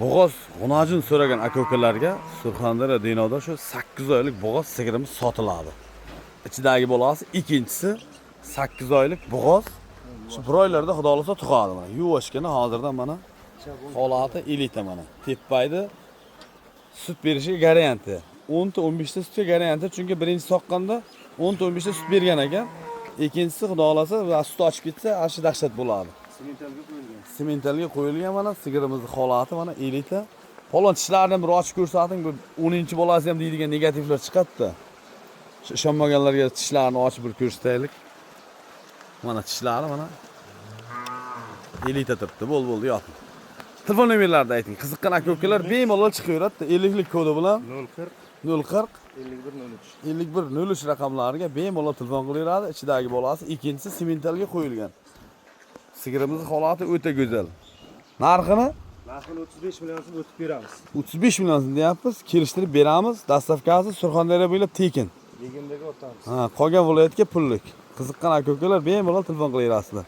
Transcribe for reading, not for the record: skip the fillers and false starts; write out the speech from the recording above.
Bo'g'oz g'unojin so'ragan aka-ukalarga Surxondaryo Dinoda shu 8 oylik bo'g'oz sigirimiz sotiladi. Ichidagi bolasi ikkinchisi 8 oylik bo'g'oz. Shu bir oylarda xudo xolasa tug'adi mana. Yuvashgina hozirdan mana holati elita mana. Tepbaydi sut berishiga garanti. 10 ta 15 ta sutga garanti, chunki birinchi soqqanda 10 ta 15 ta sut bergan ekan. Ikkinchisi xudo xolasa va sut ochib ketsa, ashi dahshat bo'ladi. Simentalga qo'yilgan mana sigirimizning holati mana elita. Falon tishlarini bir ochib ko'rsating, bu 10-bolasi ham deydigan negativlar chiqadi-da. Ishonmaganlarga tishlarini ochib bir ko'rsataylik. Mana tishlari mana elita turibdi. Bo'ldi, yoting. Telefon nomerlarini ayting. Qiziqqan aka-ukalar bemalol chiqaveradi. 50 lik kodi bilan 040 5103 raqamlariga bemalol telefon qilaveradi. Ichidagi bolasi ikkinchisi simentalga qo'yilgan. Sigirimizning holati o'ta go'zal. Narxini 35 million so'm o'tib beramiz. 35 million so'm deyapmiz. Kelishtirib beramiz. Dastavkasi Surxondaryo bo'ylab tekin. Degendagi o'rtamiz. Qolgan viloyatga pullik. Qiziqqan aka-ukalar bemalol telefon qilaverasizlar.